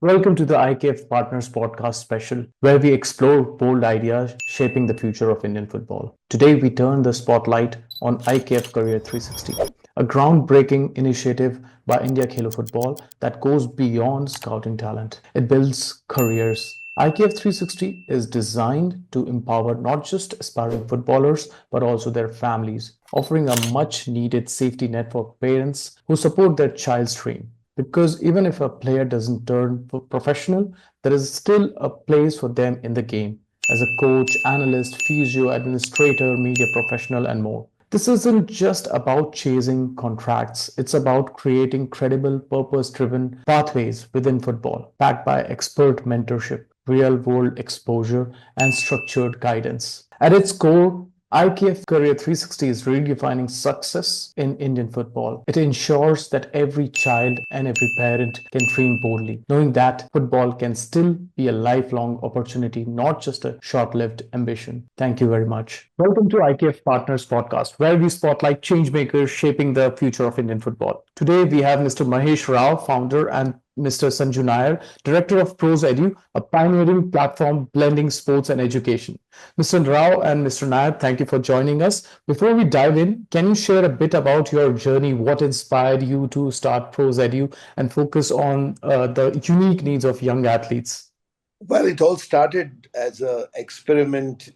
Welcome to the IKF Partners Podcast special, where we explore bold ideas shaping the future of Indian football. Today, we turn the spotlight on IKF Career 360, a groundbreaking initiative by India Khelo Football that goes beyond scouting talent. It builds careers. IKF 360 is designed to empower not just aspiring footballers but also their families, offering a much needed safety net for parents who support their child's dream. Because even if a player doesn't turn professional, there is still a place for them in the game as a coach, analyst, physio, administrator, media professional, and more. This isn't just about chasing contracts, it's about creating credible, purpose driven pathways within football, backed by expert mentorship, real world exposure, and structured guidance. At its core, IKF Career 360 is redefining success in Indian football. It ensures that every child and every parent can dream boldly, knowing that football can still be a lifelong opportunity, not just a short lived ambition. Thank you very much. Welcome to IKF Partners Podcast, where we spotlight changemakers shaping the future of Indian football. Today, we have Mr. Mahesh Rao, founder, and Mr. Sanju Nair, Director of Prose Edu, a pioneering platform blending sports and education. Mr. Rao and Mr. Nair, thank you for joining us. Before we dive in, can you share a bit about your journey? What inspired you to start Prose Edu and focus on the unique needs of young athletes? Well, it all started as an experiment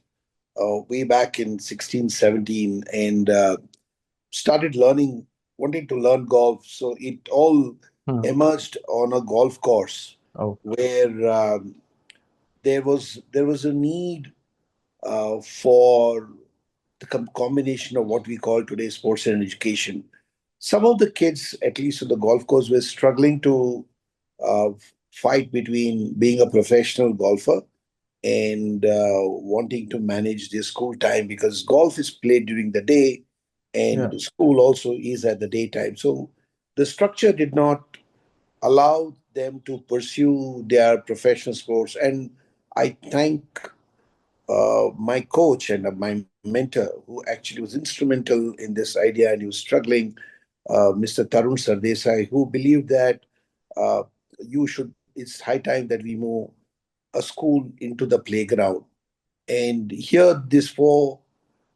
way back in 16, 17, and started wanting to learn golf. So it all Hmm. emerged on a golf course Oh, where there was a need for the combination of what we call today sports and education. Some of the kids, at least on the golf course, were struggling to uh, fight between being a professional golfer and wanting to manage their school time because golf is played during the day yeah. and school also is at the daytime. So the structure did not allow them to pursue their professional sports. And I thank my coach and my mentor, who actually was instrumental in this idea, and he was struggling, Mr. Tarun Sardesai, who believed that uh, it's high time that we move a school into the playground. And here, these four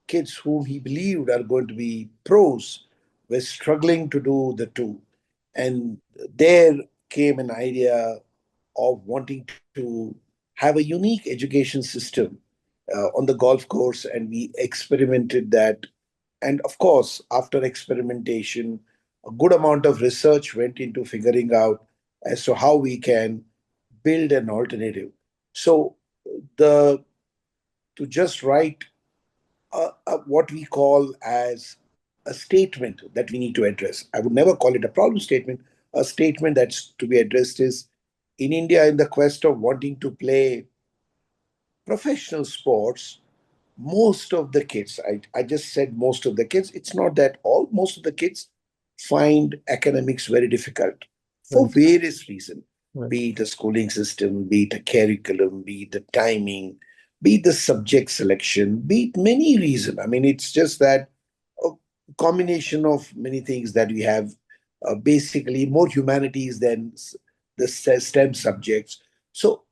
kids whom he believed are going to be pros were struggling to do the two. And there came an idea of wanting to have a unique education system on the golf course, and we experimented that. And of course, after experimentation, a good amount of research went into figuring out as to how we can build an alternative. So the to just write what we call as a statement that we need to address. I would never call it a problem statement. A statement that's to be addressed is in India, in the quest of wanting to play professional sports, most of the kids, I just said most of the kids, it's not that all, most of the kids find academics very difficult for Right. various reasons, Right. be it a schooling system, be it a curriculum, be it the timing, be it the subject selection, be it many reasons. I mean, it's just that a combination of many things that we have, basically more humanities than the STEM subjects. So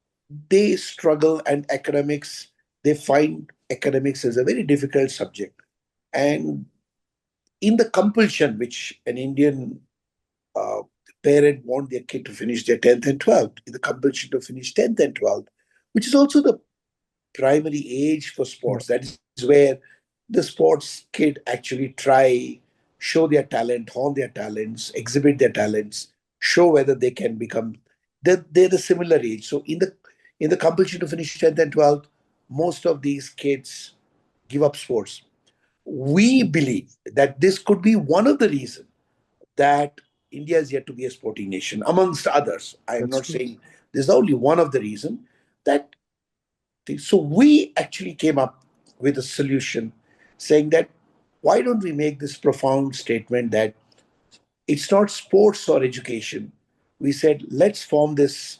they struggle, and academics, they find academics as a very difficult subject. And in the compulsion which an Indian uh, parent want their kid to finish their 10th and 12th, in the compulsion to finish 10th and 12th, which is also the primary age for Yeah. sports. That is where the sports kid actually try, show their talent, hone their talents, exhibit their talents, show whether they can become. They're the similar age. So in the compulsion to finish 10th and 12th, most of these kids give up sports. We believe that this could be one of the reasons that India is yet to be a sporting nation, amongst others. I am That's not true. saying this is only one of the reasons that. So we actually came up with a solution saying that why don't we make this profound statement that it's not sports or education. We said, let's form this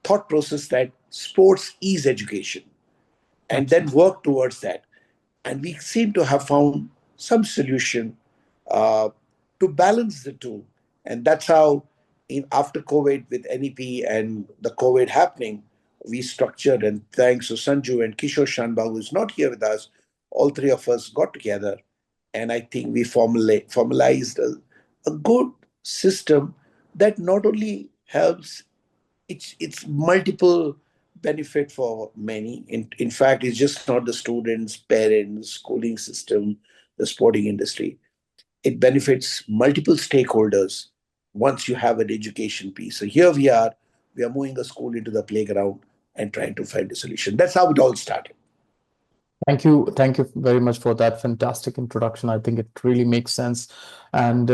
thought process that sports is education and then Absolutely. work towards that. And we seem to have found some solution uh, to balance the two. And that's how in after COVID with NEP and the COVID happening, we structured, and thanks to Sanju and Kishore Shanbhag, who is not here with us, all three of us got together, and I think we formalized a good system that not only helps, it's multiple benefit for many. In fact, it's just not the students, parents, schooling system, the sporting industry. It benefits multiple stakeholders once you have an education piece. So here we are moving the school into the playground and trying to find a solution. That's how it all started. Thank you very much for that fantastic introduction. I think it really makes sense, and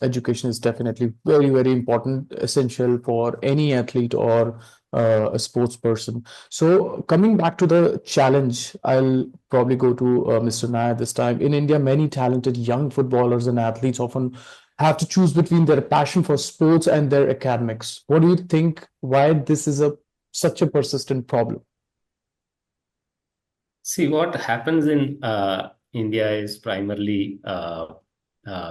education is definitely very, very important, essential for any athlete or a sports person. So, coming back to the challenge, I'll probably go to Mr. Nair this time. In India, many talented young footballers and athletes often have to choose between their passion for sports and their academics. What do you think? Why this is a such a persistent problem? See, what happens in India is primarily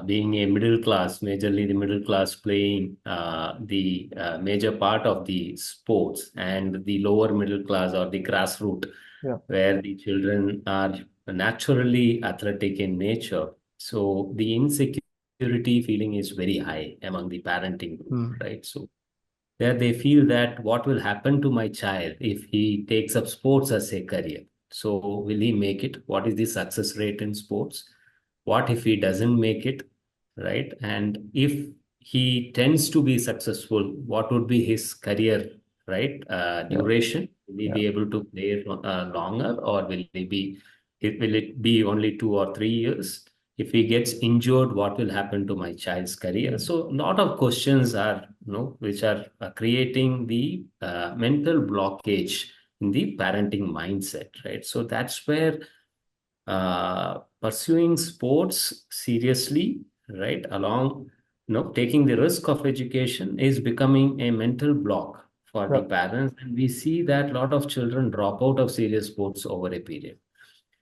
being a middle class, majorly the middle class playing the major part of the sports, and the lower middle class or the grassroots, Yeah. where the children are naturally athletic in nature. So the insecurity feeling is very high among the parenting group, Hmm. right? So there they feel that what will happen to my child if he takes up sports as a career? So will he make it? What is the success rate in sports? What if he doesn't make it, right? And if he tends to be successful, what would be his career, right? Yeah. Duration? Will he Yeah. be able to play longer, or will it be only 2 or 3 years? If he gets injured, what will happen to my child's career? So a lot of questions are, which are creating the mental blockage in the parenting mindset, right? So that's where pursuing sports seriously, right, along, taking the risk of education is becoming a mental block for the Yeah. parents. And we see that a lot of children drop out of serious sports over a period.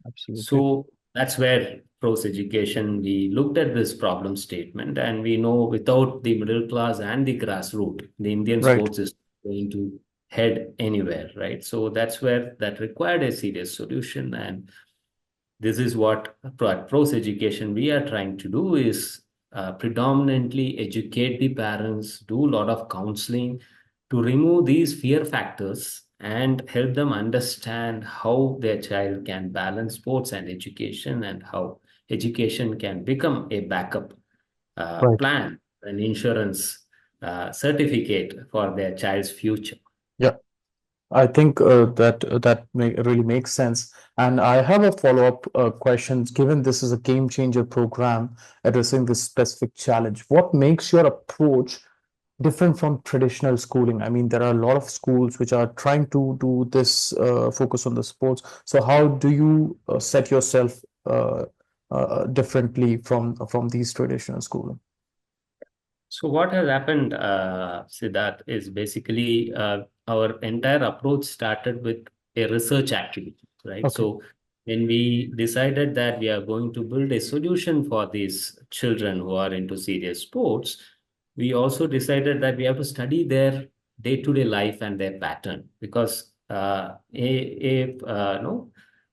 Absolutely. So that's where Prose Education, we looked at this problem statement, and we know without the middle class and the grassroots, the Indian Right. sports is going to head anywhere, right? So that's where that required a serious solution. And this is what at Prose Education we are trying to do is predominantly educate the parents, do a lot of counseling to remove these fear factors and help them understand how their child can balance sports and education, and how education can become a backup Right. plan, an insurance certificate for their child's future. Yeah. I think really makes sense. And I have a follow-up question. Given this is a game changer program addressing this specific challenge, what makes your approach different from traditional schooling? I mean, there are a lot of schools which are trying to do this focus on the sports. So how do you set yourself differently from these traditional schooling? So what has happened, Siddharth, is basically our entire approach started with a research activity, right? Okay. So when we decided that we are going to build a solution for these children who are into serious sports, we also decided that we have to study their day-to-day life and their pattern, because no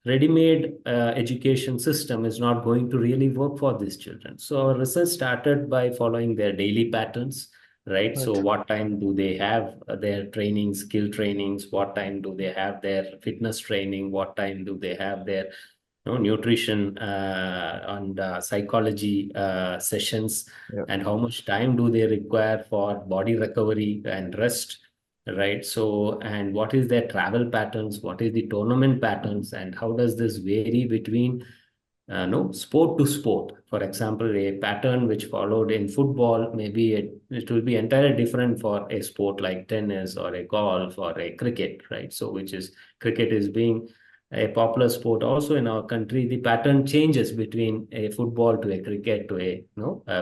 ready-made education system is not going to really work for these children. So our research started by following their daily patterns, right? So Right. what time do they have their training, skill trainings? What time do they have their fitness training? What time do they have their nutrition and psychology sessions? Yeah. And how much time do they require for body recovery and rest? Right. So, and what is their travel patterns? What is the tournament patterns? And how does this vary between no sport to sport? For example, a pattern which followed in football, maybe it will be entirely different for a sport like tennis or a golf or a cricket, right? So, which is cricket is being a popular sport also in our country. The pattern changes between a football to a cricket to a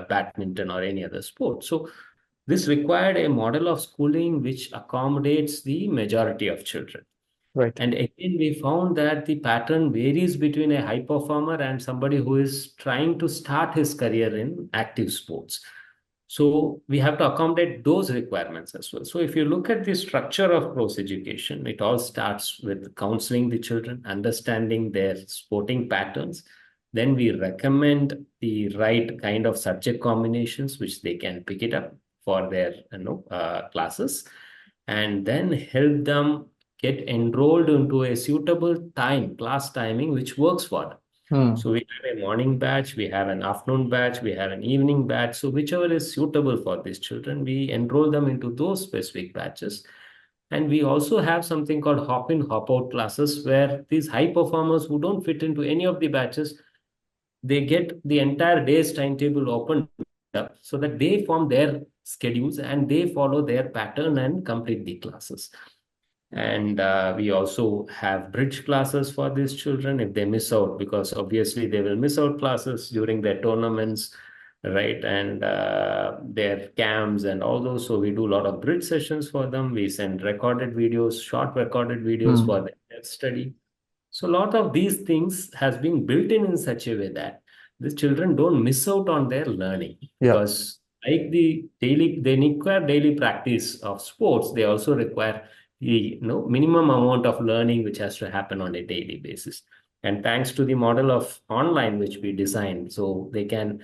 badminton or any other sport. So this required a model of schooling which accommodates the majority of children. Right. And again, we found that the pattern varies between a high performer and somebody who is trying to start his career in active sports. So we have to accommodate those requirements as well. So if you look at the structure of Prose education, it all starts with counseling the children, understanding their sporting patterns. Then we recommend the right kind of subject combinations which they can pick it up for their classes, and then help them get enrolled into a suitable class timing which works for them. Hmm. So we have a morning batch, we have an afternoon batch, we have an evening batch. So whichever is suitable for these children, we enroll them into those specific batches. And we also have something called hop in, hop out classes where these high performers who don't fit into any of the batches, they get the entire day's timetable opened up so that they form their schedules and they follow their pattern and complete the classes. And we also have bridge classes for these children if they miss out, because obviously they will miss out classes during their tournaments, right? And their camps and all those. So we do a lot of bridge sessions for them. We send recorded videos, short recorded videos Hmm. for their study. So a lot of these things has been built in such a way that the children don't miss out on their learning, Yeah. because like they require daily practice of sports. They also require the minimum amount of learning which has to happen on a daily basis. And thanks to the model of online which we designed, so they can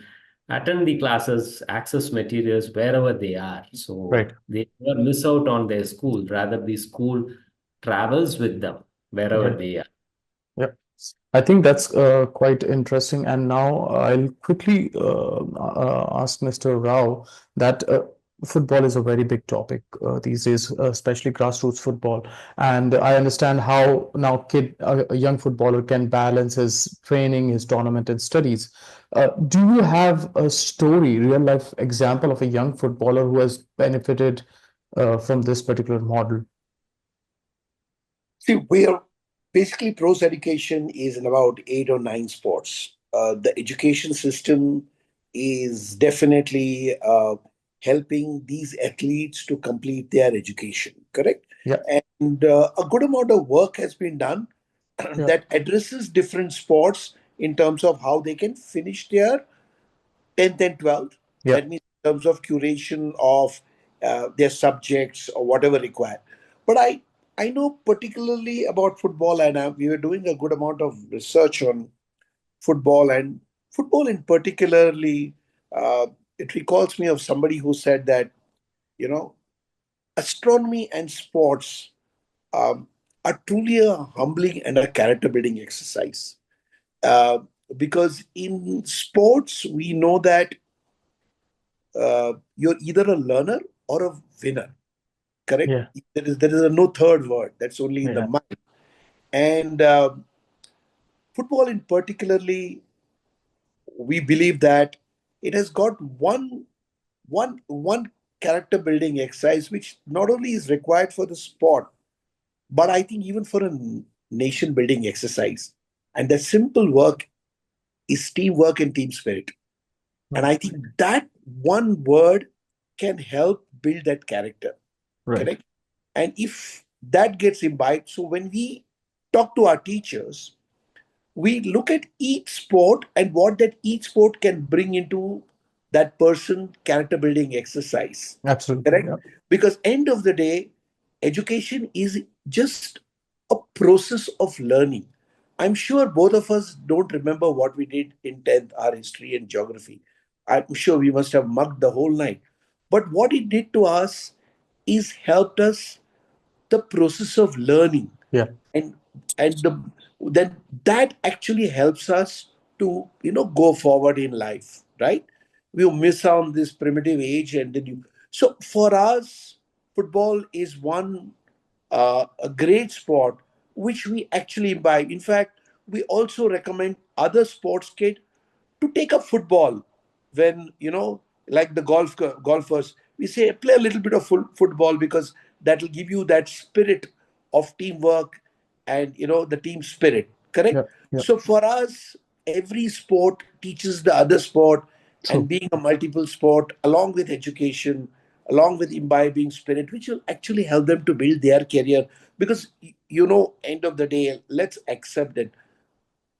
attend the classes, access materials wherever they are. So Right. they never miss out on their school. Rather, the school travels with them wherever Yeah. they are. Yeah. I think that's quite interesting. And now I'll quickly ask Mr. Rao that football is a very big topic these days, especially grassroots football. And I understand how now a young footballer can balance his training, his tournament, and studies. Do you have a story, real life example of a young footballer who has benefited from this particular model? See, we're basically Prose education is in about 8 or 9 sports. The education system is definitely helping these athletes to complete their education, correct? Yeah. And a good amount of work has been done Yeah. that addresses different sports in terms of how they can finish their 10th and 12th. Yeah. That means in terms of curation of their subjects or whatever required. But I know particularly about football, and we were doing a good amount of research on football, and football in particularly. It recalls me of somebody who said that, you know, astronomy and sports um, are truly a humbling and a character building exercise. Uh, because in sports, we know that you're either a learner or a winner, correct? Yeah. There is no third word. That's only in the Yeah. mind. And football, in particularly, we believe that it has got one character building exercise, which not only is required for the sport, but I think even for a nation building exercise. And the simple work is teamwork and team spirit. And Right. I think that one word can help build that character, Right. correct? And if that gets imbibed, so when we talk to our teachers, we look at each sport and what that each sport can bring into that person character building exercise, Absolutely. correct? Yeah. Because end of the day, education is just a process of learning. I'm sure both of us don't remember what we did in 10th, our history and geography. I'm sure we must have mugged the whole night. But what it did to us is helped us the process of learning, Yeah. and then that actually helps us to go forward in life, right? We miss on this primitive age, and then you so for us football is one a great sport which we actually imbibe. In fact, we also recommend other sports kids to take up football when like the golfers, we say play a little bit of football because that will give you that spirit of teamwork and the team spirit, Yeah. correct? Yeah. So for us, every sport teaches the other sport, and True. being a multiple sport along with education, along with imbibing spirit, which will actually help them to build their career. Because end of the day, let's accept that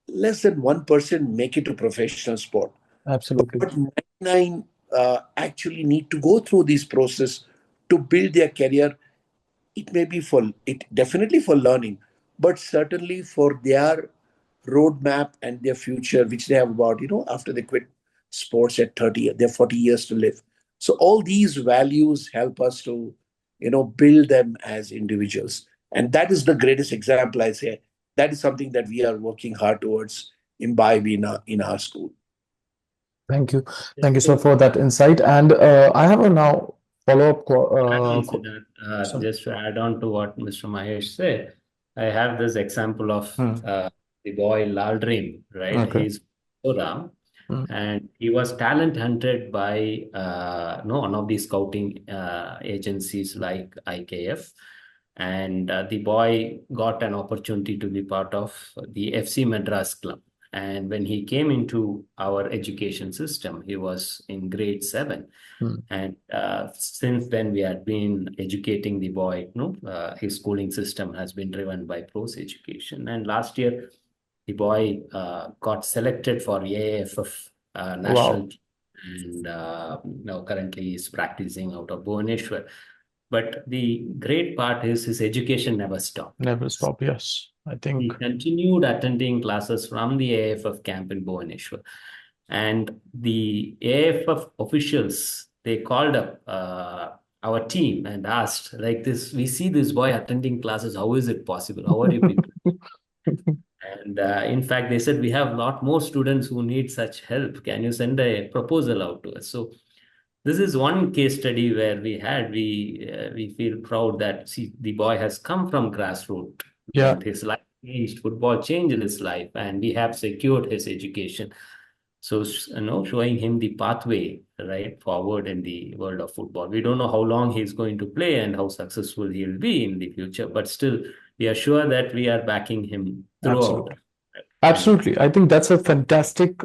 less than 1% make it to professional sport, Absolutely. but 99 actually need to go through this process to build their career. It may be for it definitely for learning, but certainly for their roadmap and their future, which they have about, after they quit sports at 30, they have 40 years to live. So all these values help us to, build them as individuals. And that is the greatest example, I say. That is something that we are working hard towards imbibe in our school. Thank you. Yeah. Thank you, sir, So for that insight. And I have a now follow-up. add on to that, So, just to add on to what Mr. Mahesh said, I have this example of hmm, the boy Laldrin, right? okay. He's Ram, Hmm, and he was talent hunted by no one of the scouting agencies like IKF, and the boy got an opportunity to be part of the FC Madras club. And when he came into our education system, he was in grade 7. hmm, And since then, we had been educating the boy. His schooling system has been driven by Prose Education. And last year, the boy got selected for AAFF national wow. team, and now currently is practicing out of Bhubaneswar. But the great part is his education never stopped. Never stop. Yes. I think, He continued attending classes from the AFF camp in Bhubaneswar. And the AFF officials, they called up our team and asked, like this, we see this boy attending classes. How is it possible? How are you people? And in fact, they said, we have a lot more students who need such help. Can you send a proposal out to us? So this is one case study where we feel proud that, see, the boy has come from grassroots yeah, and his life changed. Football changed his life, and we have secured his education. So, showing him the pathway right forward in the world of football. We don't know how long he's going to play and how successful he'll be in the future, but still, we are sure that we are backing him throughout. absolutely. And Absolutely. I think that's a fantastic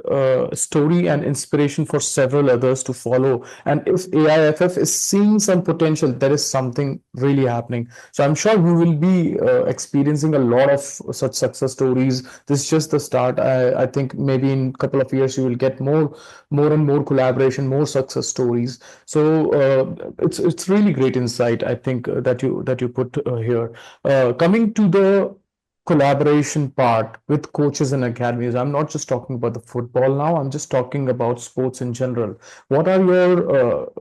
story and inspiration for several others to follow. And if AIFF is seeing some potential, there is something really happening. So I'm sure we will be experiencing a lot of such success stories. This is just the start. I think maybe in a couple of years you will get more and more collaboration, more success stories. So it's really great insight. I think that you put here. Coming to the collaboration part with coaches and academies. I'm not just talking about the football now, I'm just talking about sports in general. What are your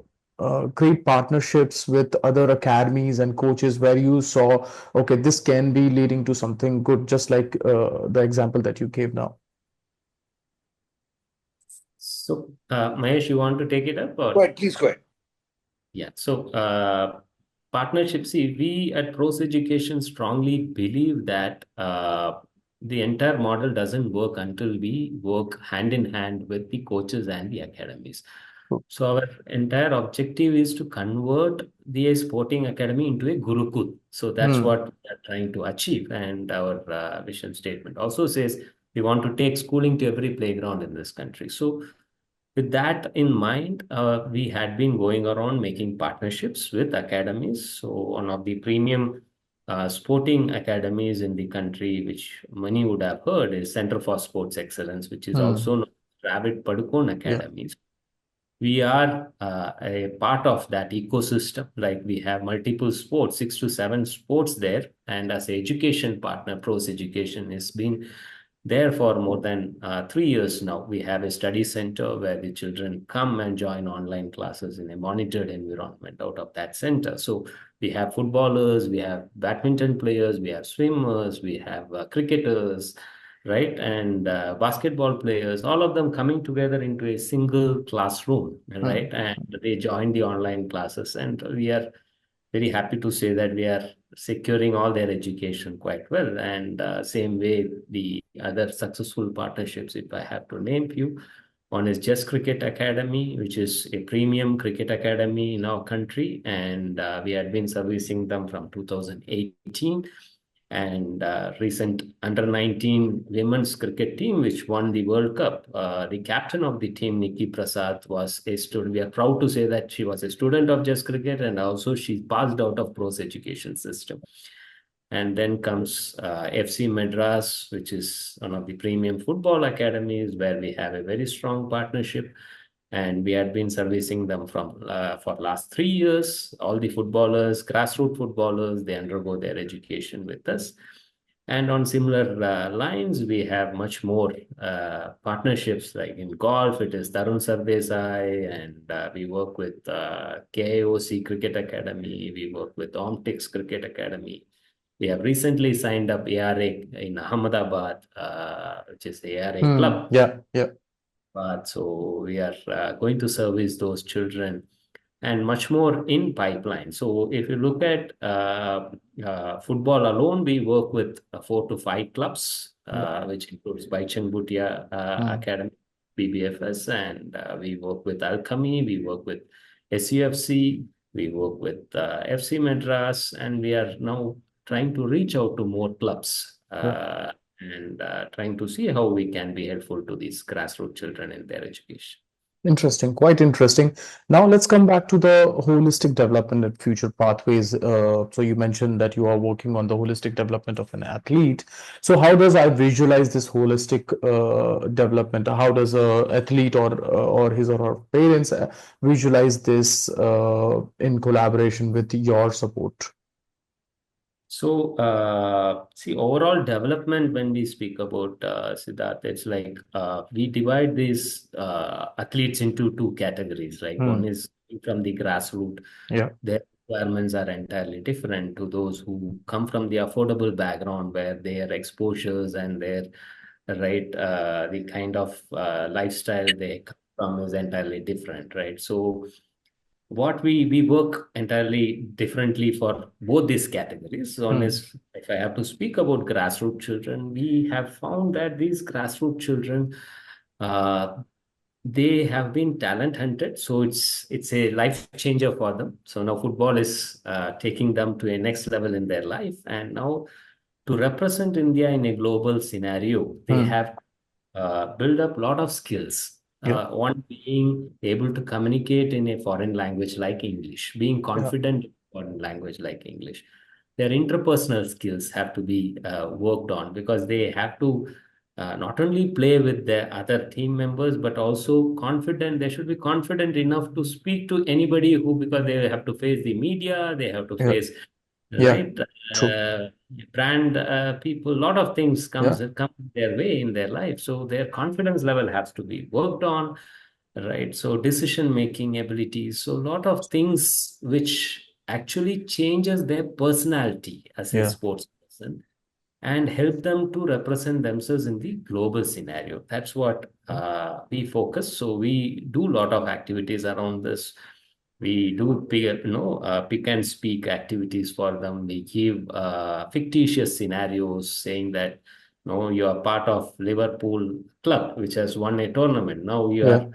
great partnerships with other academies and coaches where you saw, okay, this can be leading to something good, just like the example that you gave now? so, Mahesh, you want to take it up Go or? ahead, please go ahead. Yeah. So, partnership, see, we at Pros Education strongly believe that the entire model doesn't work until we work hand in hand with the coaches and the academies. So, our entire objective is to convert the sporting academy into a Gurukul. So, that's Hmm. what we are trying to achieve. And our vision statement also says we want to take schooling to every playground in this country. So, with that in mind, we had been going around making partnerships with academies. So one of the premium sporting academies in the country, which many would have heard, is Center for Sports Excellence, which is Hmm. also known as Dravid Padukone Yeah. Academies. We are a part of that ecosystem. Like we have multiple sports, 6 to 7 sports there. And as an education partner, Pros Education has been there for more than 3 years now. We have a study center where the children come and join online classes in a monitored environment out of that center. So we have footballers, we have badminton players, we have swimmers, we have cricketers, right? And basketball players, all of them coming together into a single classroom, Hmm. right? And they join the online classes. And we are very happy to say that we are securing all their education quite well. And same way, the other successful partnerships, if I have to name few, one is Just Cricket Academy, which is a premium cricket academy in our country. And we had been servicing them from 2018. And recent under 19 women's cricket team, which won the World Cup. The captain of the team, Nikki Prasad, was a student. We are proud to say that she was a student of Just Cricket, and also she passed out of Pros Education system. And then comes FC Madras, which is one of the premium football academies where we have a very strong partnership. and we had been servicing them from for last 3 years. All the footballers, grassroots footballers, they undergo their education with us. And on similar lines, we have much more partnerships. Like in golf, it is Tarun Sardesai, and we work with KIOC Cricket Academy. We work with Omtix Cricket Academy. We have recently signed up ARA in Ahmedabad, which is the ARA club. Yeah, yeah, But so we are going to service those children and much more in pipeline. So if you look at football alone, we work with 4 to 5 clubs, which includes Baichang Bhutia Academy, BBFS, and we work with Alchemy, we work with SUFC, we work with FC Madras, and we are now trying to reach out to more clubs. And trying to see how we can be helpful to these grassroots children in their education. Interesting, quite interesting. Now let's come back to the holistic development and future pathways. So you mentioned that you are working on the holistic development of an athlete. So how does I visualize this holistic development? How does a athlete or his or her parents visualize this in collaboration with your support? So, see, overall development, when we speak about Siddharth, it's like we divide these athletes into 2 categories, right? One is from the grassroots. Yeah. Their requirements are entirely different to those who come from the affordable background, where their exposures and their, right, the kind of lifestyle they come from is entirely different, right? So, what we work entirely differently for both these categories. One is, if I have to speak about grassroots children, we have found that these grassroots children, they have been talent hunted, so it's a life changer for them. So now football is taking them to a next level in their life, and now to represent India in a global scenario, they have built up a lot of skills. One being able to communicate in a foreign language like English, being confident in foreign language like English. Their interpersonal skills have to be worked on, because they have to not only play with their other team members, but also confident. They should be confident enough to speak to anybody who, because they have to face the media, they have to face, right? Brand people, a lot of things come their way in their life. So their confidence level has to be worked on, right? So decision making abilities. So a lot of things which actually changes their personality as a sports person and help them to represent themselves in the global scenario. That's what we focus. So we do a lot of activities around this. We do pick and speak activities for them. We give fictitious scenarios saying that, you are part of Liverpool club, which has won a tournament. Now you are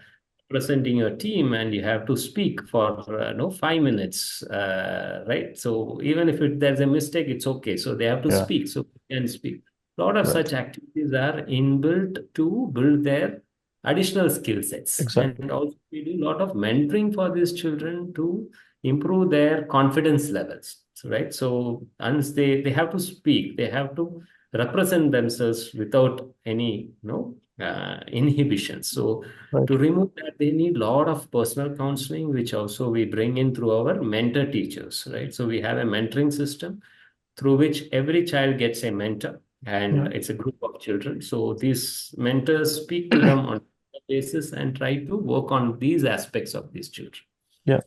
representing your team and you have to speak for 5 minutes, right? So even if there's a mistake, it's okay. So they have to speak. So they can speak. A lot of such activities are inbuilt to build their additional skill sets. Exactly. And also we do a lot of mentoring for these children to improve their confidence levels, right? So once they have to speak, they have to represent themselves without any inhibitions. So to remove that, they need a lot of personal counseling, which also we bring in through our mentor teachers, right? So we have a mentoring system through which every child gets a mentor, and it's a group of children. So these mentors speak to them on a basis and try to work on these aspects of these children. Yeah.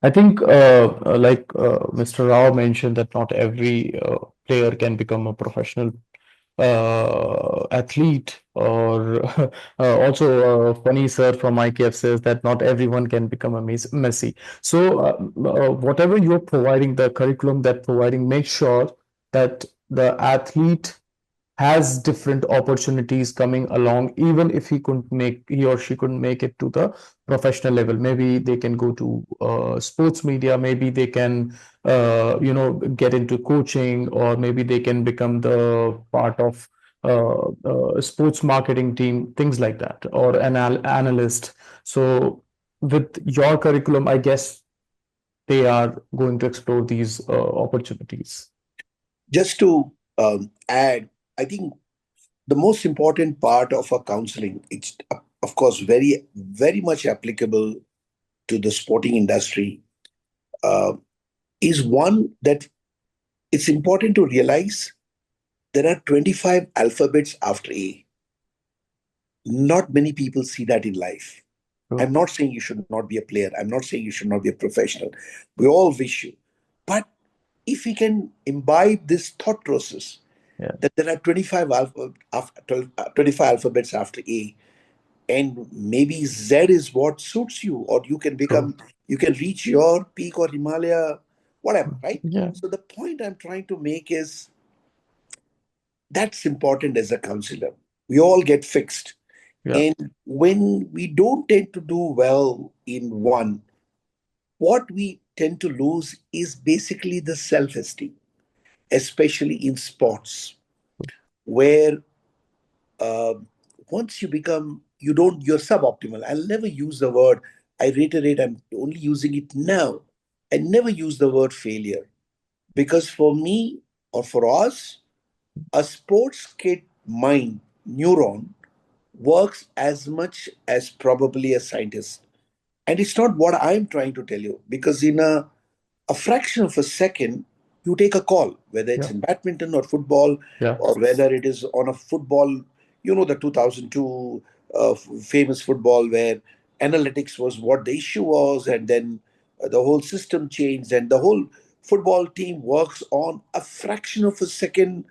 I think, like Mr. Rao mentioned, that not every player can become a professional athlete, or also funny sir from IKF says that not everyone can become a Messi. So whatever you're providing, the curriculum that providing, make sure that the athlete has different opportunities coming along, even if he or she couldn't make it to the professional level. Maybe they can go to sports media, maybe they can get into coaching, or maybe they can become the part of sports marketing team, things like that, or an analyst. So with your curriculum, I guess they are going to explore these opportunities. Just to add, I think the most important part of our counseling, it's of course, very much applicable to the sporting industry, uh, is one that it's important to realize there are 25 alphabets after A. Not many people see that in life. True. I'm not saying you should not be a player. I'm not saying you should not be a professional. We all wish you. But if we can imbibe this thought process Yeah. that there are 25 alphabets after A, and maybe Z is what suits you, or True. you can reach your peak or Himalaya, whatever, right? Yeah. So the point I'm trying to make is that's important as a counselor. We all get fixed. Yeah. And when we don't tend to do well in one, what we tend to lose is basically the self esteem, especially in sports, where uh, once you become, you're suboptimal. I'll never use the word, I reiterate, I'm only using it now. I never use the word failure because for me or for us, a sports kid mind neuron works as much as probably a scientist. And it's not what I'm trying to tell you, because in a fraction of a second, you take a call, whether it's Yeah. in badminton or football, Yeah. or whether it is on a football, the 2002 famous football where analytics was what the issue was, and then the whole system changed, and the whole football team works on a fraction of a second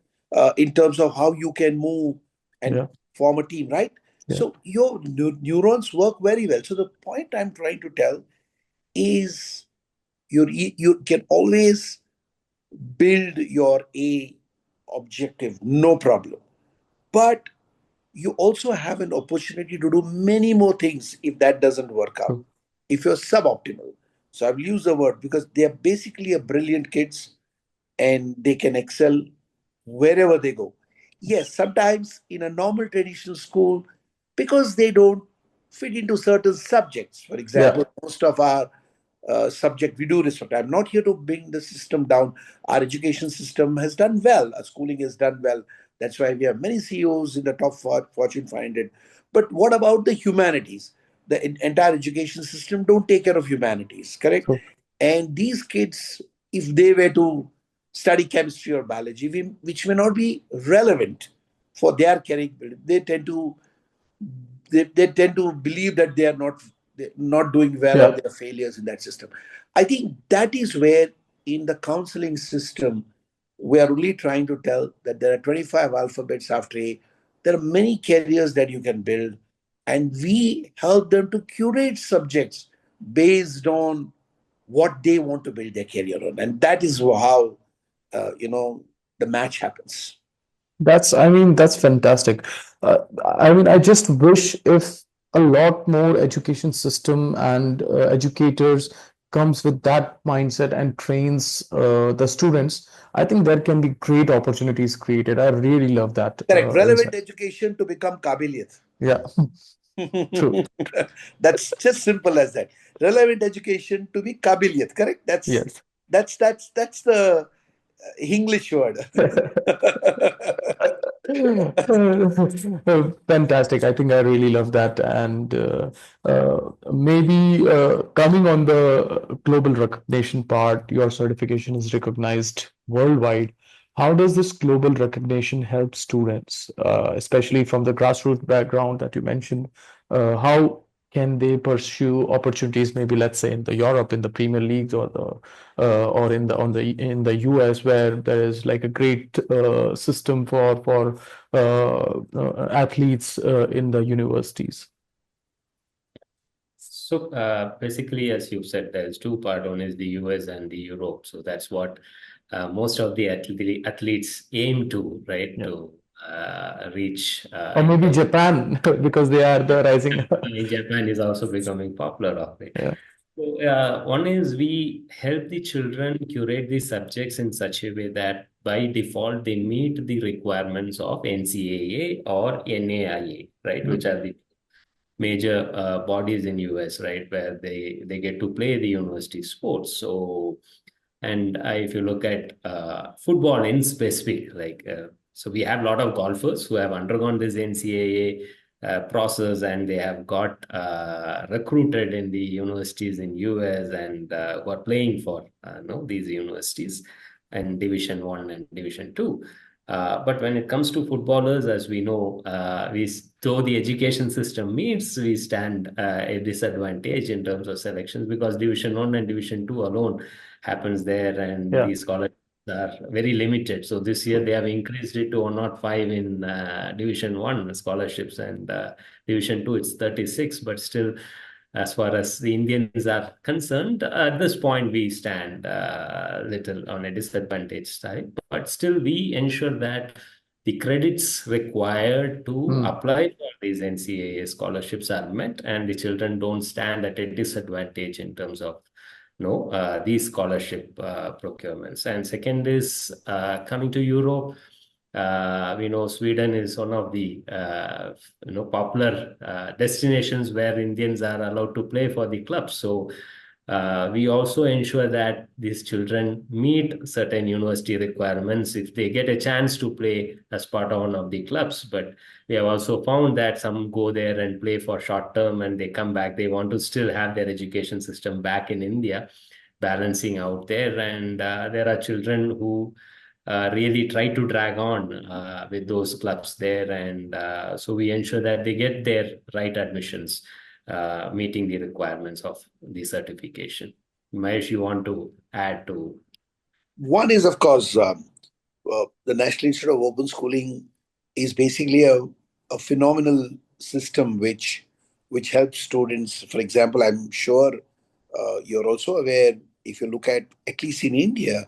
in terms of how you can move and Yeah. form a team, right? Yeah. So your neurons work very well. So the point I'm trying to tell is you can always build your A objective, no problem. But you also have an opportunity to do many more things if that doesn't work out. True. If you're suboptimal. So I've used the word because they are basically a brilliant kids and they can excel wherever they go. Yes, sometimes in a normal traditional school, because they don't fit into certain subjects. For Yeah. example, most of our subject we do respect. I'm not here to bring the system down. Our education system has done well. Our schooling has done well. That's why we have many CEOs in the top Fortune 500. But what about the humanities? The entire education system don't take care of humanities, correct? True. And these kids, if they were to study chemistry or biology, which may not be relevant for their career, they tend to believe that they're not doing well or Yeah. they're failures in that system. I think that is where in the counseling system we are really trying to tell that there are 25 alphabets after A. There are many careers that you can build, and we help them to curate subjects based on what they want to build their career on, and that is how the match happens. That's fantastic. I just wish if a lot more education system and educators comes with that mindset and trains the students. I think there can be great opportunities created. I really love that Correct. Relevant insight. education to become kabiliyat. Yeah. True. That's just simple as that. Relevant education to be kabiliyat. Correct. Yes. That's the English word. Fantastic. I think I really love that. And maybe coming on the global recognition part, your certification is recognized worldwide. How does this global recognition help students, especially from the grassroots background that you mentioned? How can they pursue opportunities, maybe let's say in the Europe, in the Premier Leagues, or the or in the US, where there is like a great system for athletes in the universities. So basically, as you said, there's two part. One is the US and the Europe. So that's what most of the athletes aim to, right? Yeah. To reach Or in maybe terms. Japan because they are the rising. In Japan is also becoming popular of it. Yeah. So, one is we help the children curate the subjects in such a way that by default they meet the requirements of NCAA or NAIA, right? Yeah. Which are the major bodies in US, right, where they get to play the university sports. So, and if you look at football in specific, like so we have a lot of golfers who have undergone this NCAA process, and they have got recruited in the universities in US, and who are playing for these universities and Division 1 and Division 2. But when it comes to footballers, as we know, though the education system meets, we stand a disadvantage in terms of selections, because Division 1 and Division 2 alone happens there, and Yeah. these scholarships are very limited. So this year they have increased it to 105 in Division 1 scholarships, and Division 2 it's 36. But still, as far as the Indians are concerned, at this point we stand little on a disadvantaged side. But still, we ensure that the credits required to Hmm. apply for these NCAA scholarships are met, and the children don't stand at a disadvantage in terms of these scholarship procurements. And second is coming to Europe. We know Sweden is one of the popular destinations where Indians are allowed to play for the clubs. So we also ensure that these children meet certain university requirements if they get a chance to play as part of one of the clubs. But we have also found that some go there and play for short term, and they come back. They want to still have their education system back in India, balancing out there. And there are children who really try to drag on with those clubs there. And so we ensure that they get their right admissions, meeting the requirements of the certification. Mahesh, you want to add to? One is, of course, the National Institute of Open Schooling is basically a phenomenal system which helps students. For example, I'm sure you're also aware, if you look at least in India,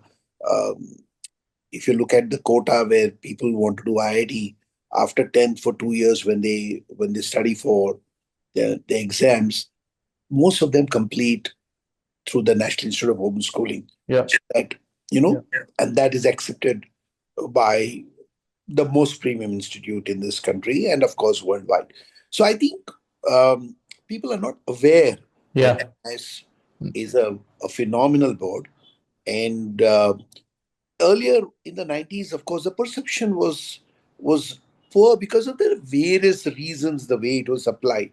um, if you look at the quota where people want to do IIT after 10th for 2 years when they study for the exams, most of them complete through the National Institute of Open Schooling. Yeah. So that, Yeah. and that is accepted by the most premium institute in this country and, of course, worldwide. So I think people are not aware Yeah. that NIS is a phenomenal board. And earlier in the 90s, of course, the perception was poor because of the various reasons the way it was applied.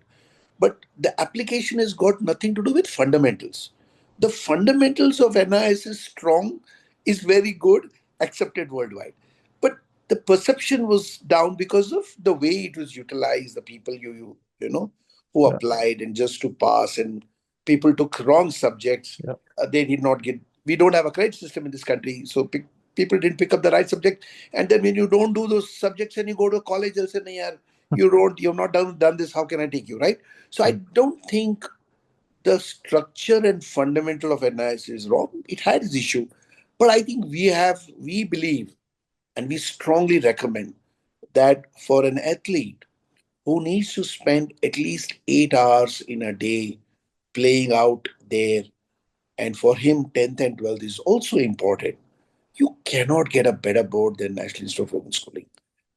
But the application has got nothing to do with fundamentals. The fundamentals of NIS is strong, is very good, accepted worldwide. But the perception was down because of the way it was utilized, the people who Yeah. applied and just to pass, and people took wrong subjects. Yeah. They did not get. We don't have a credit system in this country, so people didn't pick up the right subject. And then when you don't do those subjects and you go to college, they'll say, "Nahi, yaar, you've not done this. How can I take you?" Right? So I don't think the structure and fundamental of NIS is wrong. It had its issue, but I think we believe and we strongly recommend that for an athlete who needs to spend at least 8 hours in a day playing out there, and for him 10th and 12th is also important. You cannot get a better board than National Institute of Open Schooling,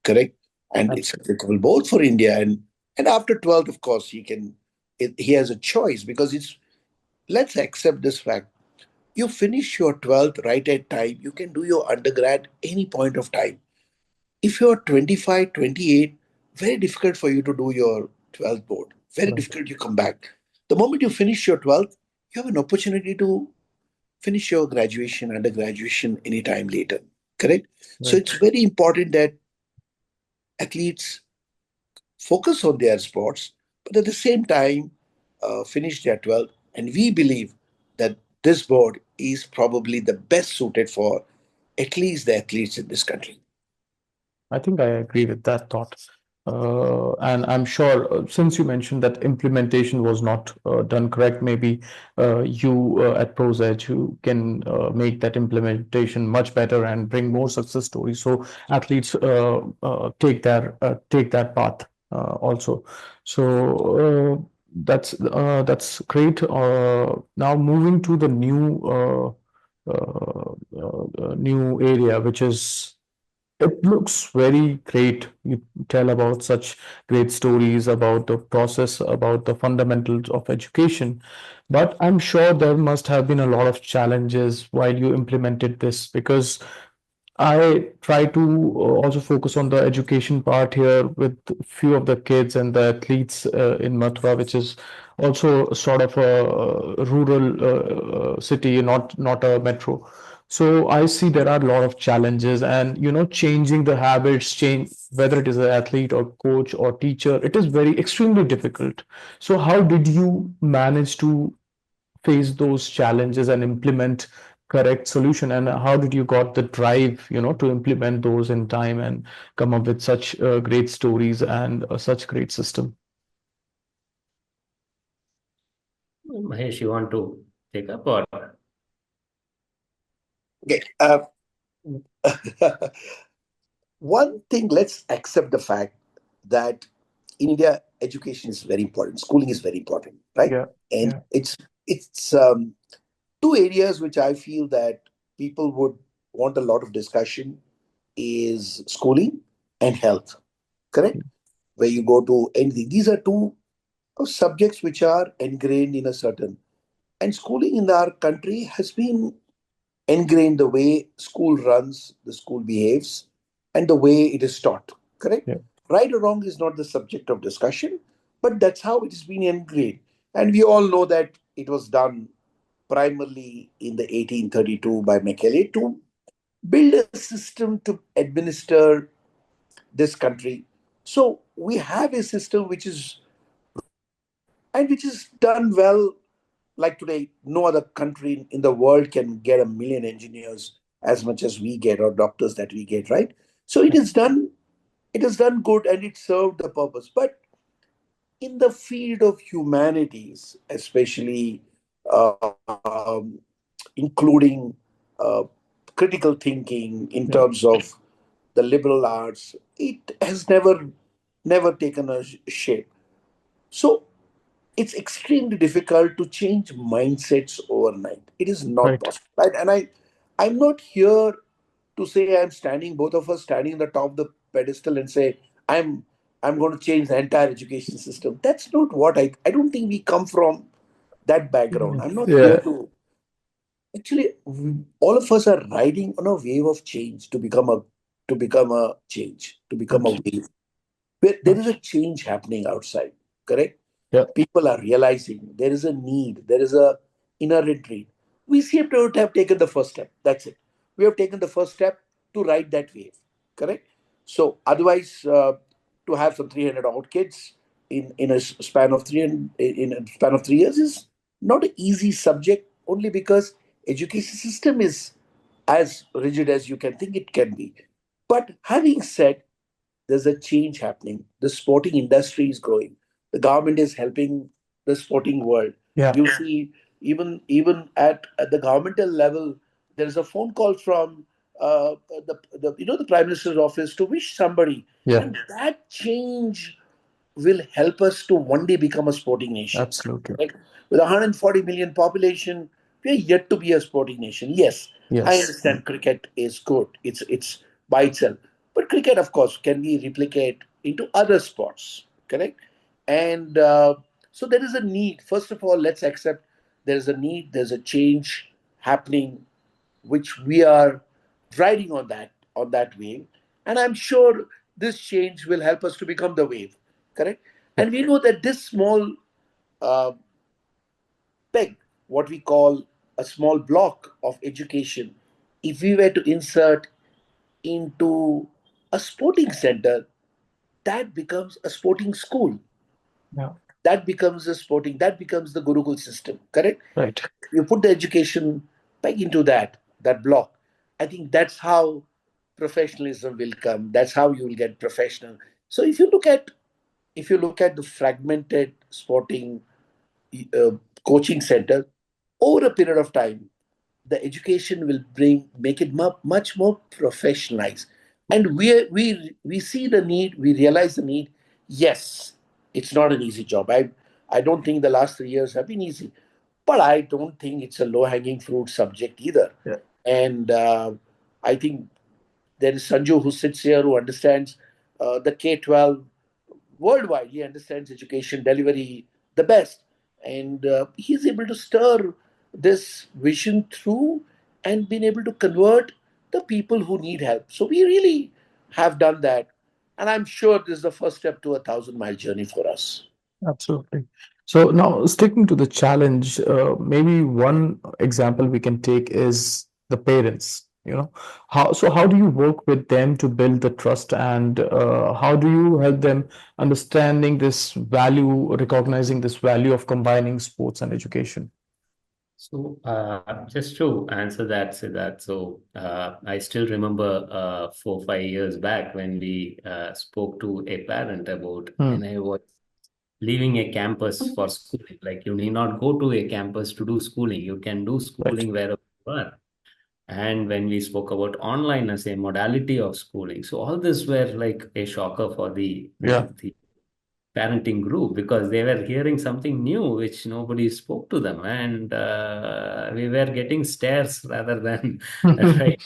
correct? And it's Absolutely. applicable both for India and after 12th, of course, he has a choice because let's accept this fact. You finish your 12th right at time, you can do your undergrad any point of time. If you're 25, 28, very difficult for you to do your 12th board. Very Right. difficult you come back. The moment you finish your 12th, you have an opportunity to finish your graduation, undergraduation anytime later. Correct? So Right. it's very important that athletes focus on their sports, but at the same time, finish their 12th. And we believe that this board is probably the best suited for at least the athletes in this country. I think I agree with that thought. And I'm sure, since you mentioned that implementation was not done correct, maybe you at Prose Edu can make that implementation much better and bring more success stories, so athletes take that path also. So that's great. Now moving to the new area, which is, it looks very great. You tell about such great stories about the process, about the fundamentals of education. But I'm sure there must have been a lot of challenges while you implemented this, because I try to also focus on the education part here with few of the kids and the athletes in Mathura, which is also sort of a rural city, not a metro. So I see there are a lot of challenges, and changing the habits, change whether it is an athlete or coach or teacher, it is very extremely difficult. So how did you manage to face those challenges and implement correct solution, and how did you got the drive to implement those in time and come up with such great stories and such great system? Mahesh, you want to take up or? Okay. One thing, let's accept the fact that in India, education is very important. Schooling is very important, right? Yeah, And yeah, it's two areas which I feel that people would want a lot of discussion is schooling and health, correct? Where you go to anything. These are two subjects which are ingrained in a certain. And schooling in our country has been ingrained the way school runs, the school behaves, and the way it is taught. Correct? yeah, Right or wrong is not the subject of discussion, but that's how it has been ingrained. And we all know that it was done primarily in the 1832 by Macaulay to build a system to administer this country. So we have a system which is and which is done well. Like today, no other country in the world can get a million engineers as much as we get, or doctors that we get, right? So it is done good, and it served the purpose. But in the field of humanities, especially um, including uh, critical thinking in yeah, terms of the liberal arts, it has never taken a shape. So it's extremely difficult to change mindsets overnight. It is not right, possible, right? And I'm not here to say I'm standing, both of us standing on the top of the pedestal and say I'm I'm going to change the entire education system. That's not what I don't think we come from that background. I'm not here yeah, to actually. All of us are riding on a wave of change to become a change, to become a absolutely, wave. Where there is a absolutely, change happening outside, correct? yeah, People are realizing there is a need, there is a inherent need. We seem to have taken the first step. That's it. We have taken the first step to ride that wave, correct? So otherwise, to have some 300 odd kids in a span of 3 years is not an easy subject. Only because education system is as rigid as you can think it can be. But having said, there's a change happening. The sporting industry is growing. The government is helping the sporting world. yeah, You see, even at the governmental level, there is a phone call from the Prime Minister's office to wish somebody, yeah, and that change will help us to one day become a sporting nation. absolutely, Right? With 140 million population, we are yet to be a sporting nation. Yes, I yes, understand cricket is good. It's by itself. But cricket, of course, can be replicate into other sports, correct? And so there is a need. First of all, let's accept there is a need, there's a change happening, which we are riding on that wave. And I'm sure this change will help us to become the wave, correct? yeah, And we know that this small uh, peg, what we call a small block of education, if we were to insert into a sporting center, that becomes a sporting school. yeah, That becomes the Gurukul system, correct? right, You put the education back into that block. I think that's how professionalism will come. That's how you will get professional. So if you look at the fragmented sporting uh, coaching center, over a period of time, the education will make it much more professionalized. And we see the need, we realize the need. Yes, it's not an easy job. I don't think the last 3 years have been easy, but I don't think it's a low hanging fruit subject either. yeah, And I think there is Sanju who sits here, who understands the K-12 worldwide. He understands education delivery the best, and he's able to stir this vision through and been able to convert the people who need help. So we really have done that. And I'm sure this is the first step to a 1,000-mile journey for us. Absolutely. So now sticking to the challenge, maybe one example we can take is the parents. How do you work with them to build the trust, and how do you help them understanding this value, recognizing this value of combining sports and education? So, just to answer that, Siddharth, so I still remember 4, 5 years back when we spoke to a parent about Hmm. when I was leaving a campus for schooling. Like, you need not go to a campus to do schooling, you can do Right. schooling wherever you are. And when we spoke about online as a modality of schooling, so all this were like a shocker for the Yeah. the parenting group because they were hearing something new which nobody spoke to them, and we were getting stares rather than right.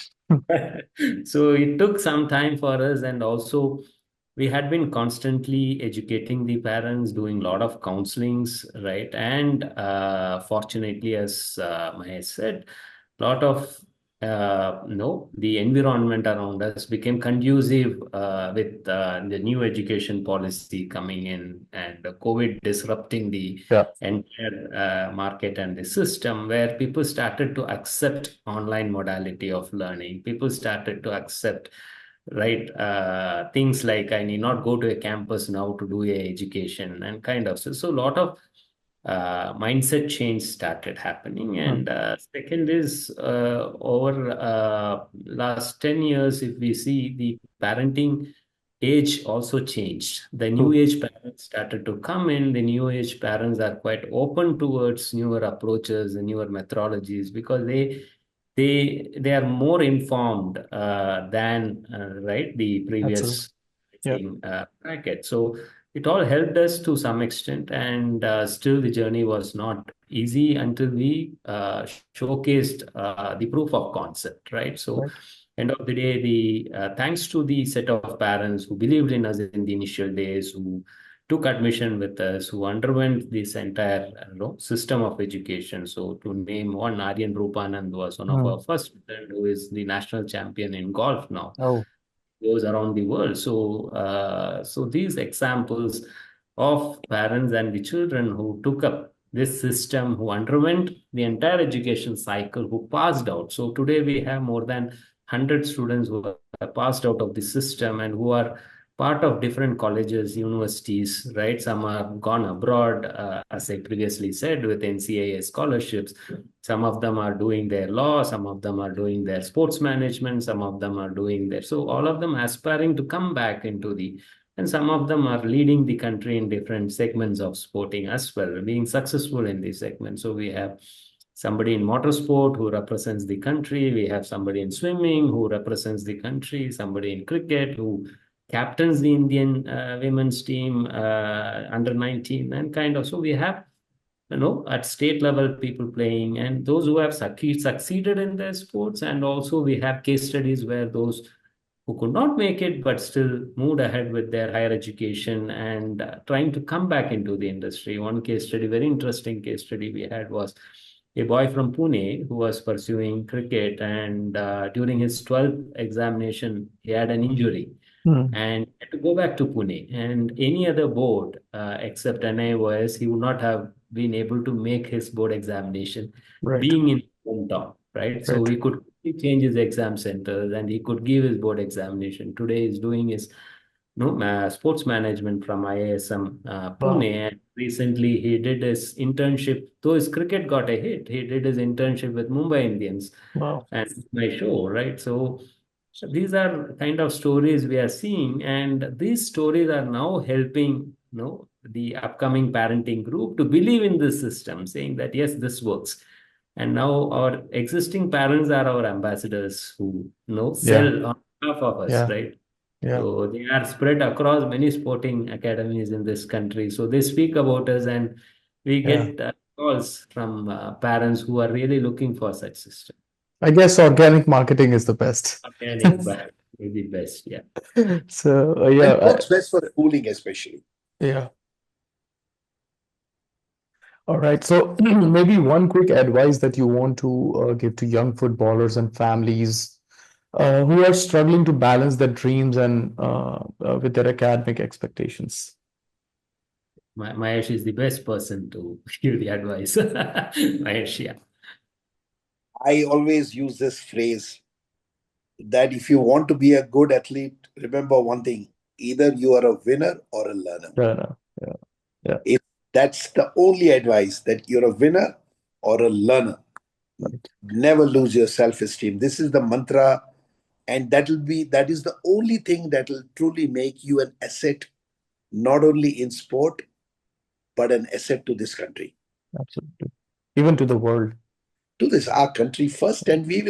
So it took some time for us, and also we had been constantly educating the parents, doing a lot of counselings, right? And fortunately, as Mahesh said, a lot of no, the environment around us became conducive with the new education policy coming in and the COVID disrupting the Yeah. entire market and the system, where people started to accept online modality of learning. People started to accept, right, things like I need not go to a campus now to do a education and kind of so a lot of mindset change started happening. Hmm. And second is over last 10 years, if we see the parenting age also changed. The new True. age parents started to come in. The new age parents are quite open towards newer approaches and newer methodologies because they are more informed than right the Absolutely. previous Yeah. bracket. So it all helped us to some extent, and still the journey was not easy until we showcased the proof of concept, right? So Right. end of the day, the thanks to the set of parents who believed in us in the initial days, who took admission with us, who underwent this entire system of education. So to name one, Aryan Rupanand was one of Hmm. our first student who is the national champion in golf now, Oh. goes around the world. So, so these examples of parents and the children who took up this system, who underwent the entire education cycle, who passed out. So today we have more than 100 students who have passed out of the system and who are part of different colleges, universities, right? Some have gone abroad, as I previously said, with NCAA scholarships. Some of them are doing their law, some of them are doing their sports management, some of them are doing their, so all of them aspiring to come back into the, and some of them are leading the country in different segments of sporting as well, being successful in these segments. So we have somebody in motorsport who represents the country, we have somebody in swimming who represents the country, somebody in cricket who captains the Indian women's team under 19, and kind of, so we have at state level people playing, and those who have succeeded in their sports, and also we have case studies where those who could not make it but still moved ahead with their higher education and trying to come back into the industry. One case study, very interesting case study we had, was a boy from Pune who was pursuing cricket, and during his 12th examination he had an injury Hmm. and had to go back to Pune. And any other board except NIOS, he would not have been able to make his board examination Right. being in hometown, right? So Right. we could quickly change his exam centers and he could give his board examination. Today he's doing his no sports management from IISM Pune. Wow. And recently he did his internship, though his cricket got a hit, he did his internship with Mumbai Indians Wow. and my show, right? So these are kind of stories we are seeing, and these stories are now helping, the upcoming parenting group to believe in this system, saying that yes, this works. And now our existing parents are our ambassadors who Yeah. sell on behalf of us, Yeah. right? Yeah. So they are spread across many sporting academies in this country. So they speak about us, and we Yeah. get calls from parents who are really looking for such system. I guess organic marketing is the best. Organic brand is the best, yeah. So, And yeah, it works best for schooling, especially. yeah. All right. So maybe one quick advice that you want to give to young footballers and families. who are struggling to balance their dreams and with their academic expectations. Mahesh is the best person to give the advice. Mahesh, yeah. I always use this phrase that if you want to be a good athlete, remember one thing: either you are a winner or a learner. Yeah, yeah, yeah, If that's the only advice, that you're a winner or a learner, right, never lose your self-esteem. This is the mantra, and that is the only thing that will truly make you an asset, not only in sport but an asset to this country, absolutely. Even to the world. to this our country first, and we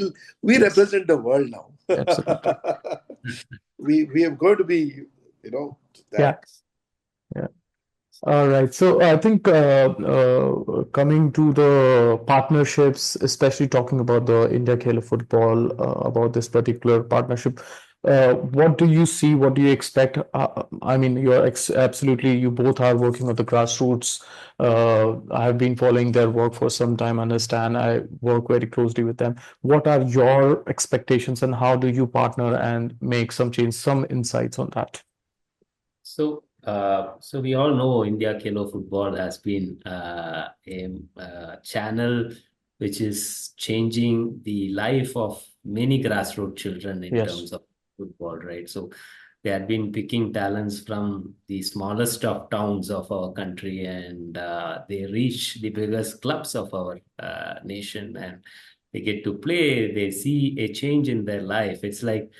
Yes, represent the world now. absolutely. We are going to be, Yeah, that. yeah. All right. So I think coming to the partnerships, especially talking about the India Khelo football, about this particular partnership, what do you see? What do you expect? I mean, you're ex absolutely, you both are working on the grassroots. I have been following their work for some time, understand. I work very closely with them. What are your expectations and how do you partner and make some change, some insights on that? So we all know India Kelo football has been a channel which is changing the life of many grassroots children in Yes. terms of football, right? So they had been picking talents from the smallest of towns of our country, and they reach the biggest clubs of our nation, and they get to play. They see a change in their life. It's like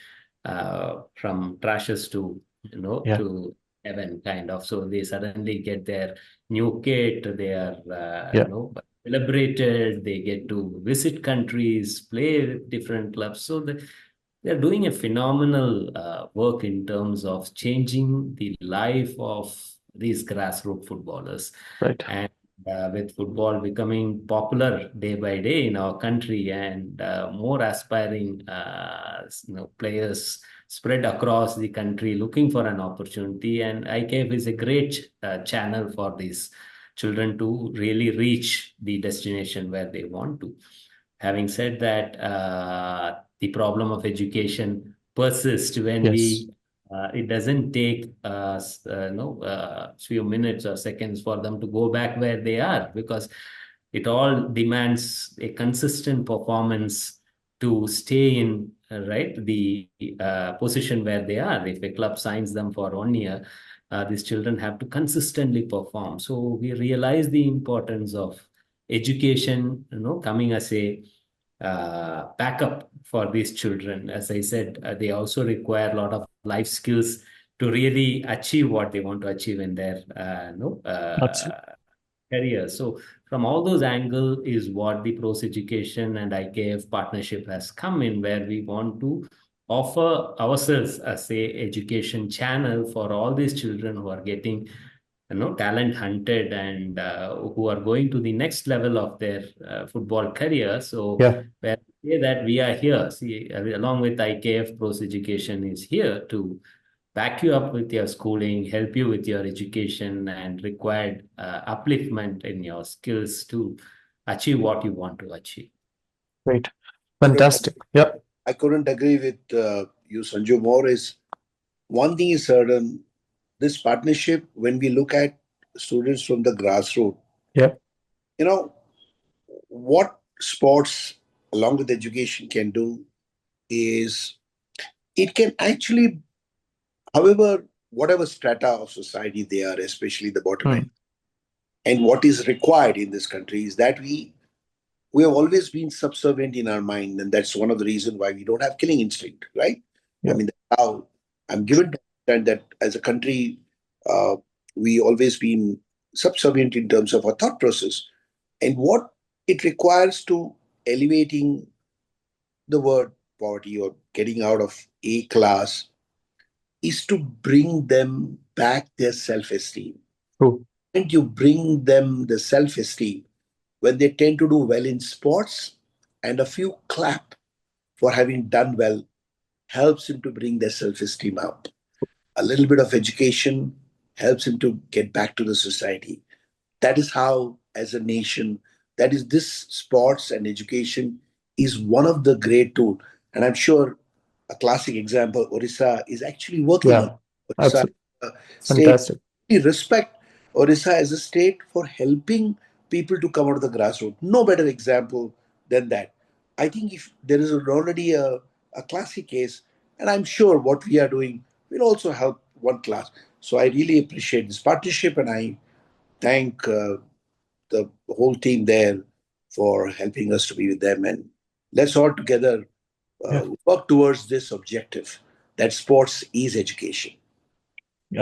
from trashes to Yeah. to heaven kind of. So they suddenly get their new kit. They are Yeah. celebrated. They get to visit countries, play with different clubs. So they're doing a phenomenal work in terms of changing the life of these grassroots footballers. Right. And with football becoming popular day by day in our country, and more aspiring players spread across the country looking for an opportunity, and IKF is a great channel for these children to really reach the destination where they want to. Having said that, the problem of education persists when Yes. it doesn't take no few minutes or seconds for them to go back where they are, because it all demands a consistent performance to stay in right the position where they are. If a club signs them for 1 year, these children have to consistently perform. So we realize the importance of education, coming as a backup for these children. As I said, they also require a lot of life skills to really achieve what they want to achieve in their Absolutely. career. So from all those angles is what the Prose Education and IKF partnership has come in, where we want to offer ourselves as a education channel for all these children who are getting talent hunted, and who are going to the next level of their football career. So Yeah. where we say that we are here, see, along with IKF, Pros Education is here to back you up with your schooling, help you with your education, and required upliftment in your skills to achieve what you want to achieve. Great. couldn't Fantastic. Yeah. I couldn't agree with you, Sanju. More is one thing is certain: this partnership, when we look at students from the grassroots, Yeah. you know, what sports along with education can do is it can actually, however, whatever strata of society they are, especially the bottom end, Hmm. and what is required in this country is that we have always been subservient in our mind, and that's one of the reasons why we don't have killing instinct, right? I Yeah. mean, that's how I'm given to understand that as a country, uh, we always been subservient in terms of our thought process and what it requires to elevating the word poverty or getting out of A class is to bring them back their self-esteem. True. And you bring them the self-esteem when they tend to do well in sports, and a few clap for having done well helps him to bring their self-esteem up. A little bit of education helps him to get back to the society. That is how, as a nation, that is this sports and education is one of the great tools. And I'm sure a classic example, Orissa is actually working on. Yeah, Orissa absolutely. state, Fantastic. we respect Orissa as a state for helping people to come out of the grassroots. No better example than that. I think if there is already a classic case, and I'm sure what we are doing will also help one class. So I really appreciate this partnership, and I thank the whole team there for helping us to be with them. And let's all together Yeah. work towards this objective that sports is education.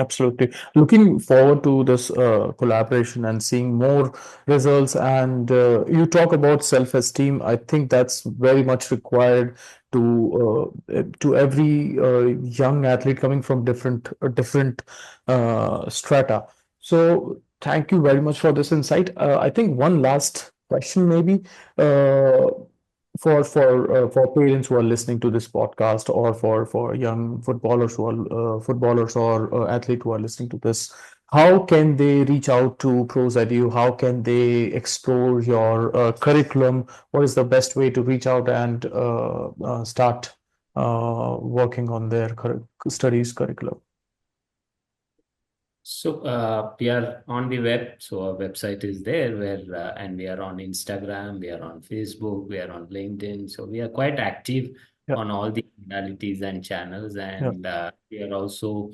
Absolutely. Looking forward to this collaboration and seeing more results. And you talk about self-esteem. I think that's very much required to every young athlete coming from different strata. So thank you very much for this insight. I think one last question maybe. For parents who are listening to this podcast, or for young footballers who are footballers or athlete who are listening to this, how can they reach out to Prose Edu? How can they explore your curriculum? What is the best way to reach out and start working on their studies curriculum? So we are on the web. So our website is there where and we are on Instagram, we are on Facebook, we are on LinkedIn. So we are quite active Yeah, on all the modalities and channels, yeah, and we are also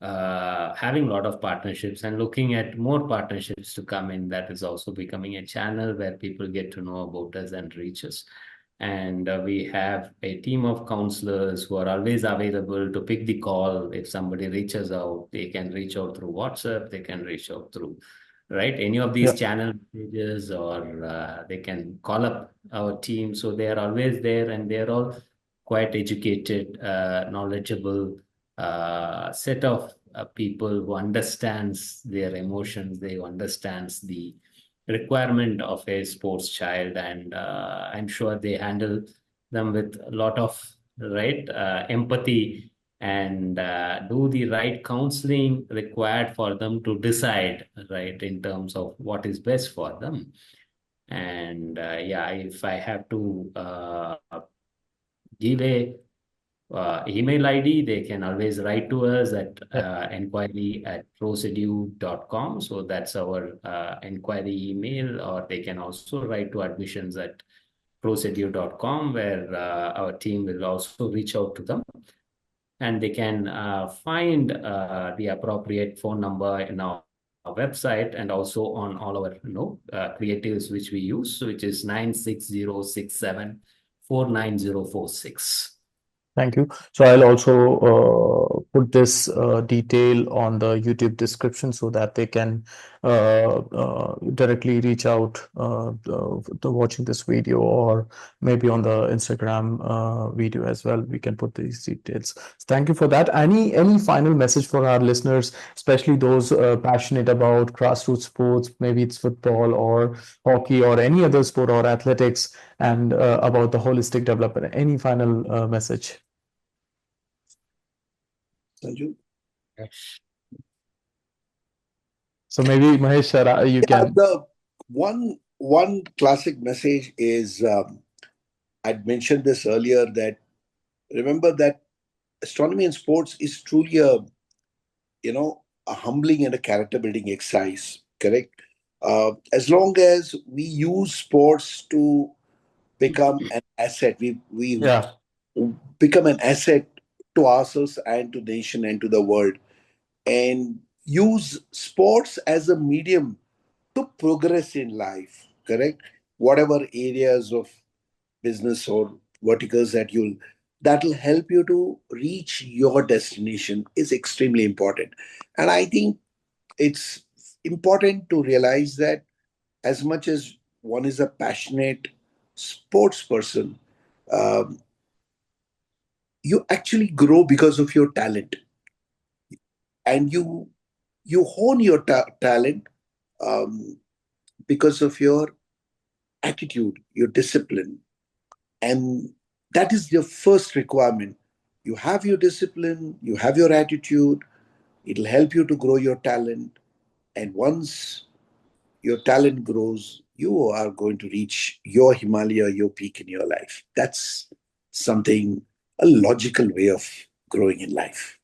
having a lot of partnerships and looking at more partnerships to come in. That is also becoming a channel where people get to know about us and reach us. And we have a team of counselors who are always available to pick the call. If somebody reaches out, they can reach out through WhatsApp, they can reach out through, right, any of yeah. these channel messages, or they can call up our team. So they are always there, and they're all quite educated, knowledgeable set of people who understands their emotions, they understands the requirement of a sports child, and I'm sure they handle them with a lot of empathy, and do the right counseling required for them to decide right in terms of what is best for them. And yeah, if I have to give a email ID, they can always write to us at Yeah. enquiry@proseedu.com. So that's our inquiry email, or they can also write to admissions@proseedu.com, where our team will also reach out to them, and they can find the appropriate phone number in our website, and also on all our creatives which we use, which is 96067 49046. Thank you. So I'll also put this detail on the YouTube description so that they can directly reach out to watching this video, or maybe on the Instagram video as well. We can put these details. Thank you for that. Any final message for our listeners, especially those passionate about grassroots sports, maybe it's football or hockey or any other sport or athletics, and about the holistic development? Any final message? Sanju? So maybe Mahesh, sir, you Yeah, can. the one classic message is I'd mentioned this earlier, that remember that astronomy and sports is truly a humbling and a character building exercise. Correct. As long as we use sports to become an asset, we Yeah, become an asset to ourselves and to the nation and to the world, and use sports as a medium to progress in life. Correct. Whatever areas of business or verticals that'll help you to reach your destination is extremely important. And I think it's important to realize that as much as one is a passionate sports person, um, you actually grow because of your talent, and you hone your talent um, because of your attitude, your discipline. And that is your first requirement. You have your discipline, you have your attitude, it'll help you to grow your talent. And once your talent grows, you are going to reach your Himalaya, your peak in your life. That's something a logical way of growing in life.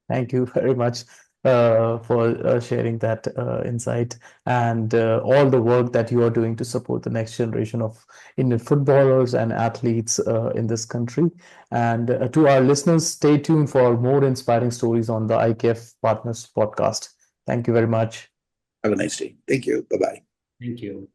Thank you very much for sharing that insight and all the work that you are doing to support the next generation of Indian footballers and athletes in this country. And to our listeners, stay tuned for more inspiring stories on the IKF Partners podcast. Thank you very much. Have a nice day. Thank you. Bye bye. Thank you.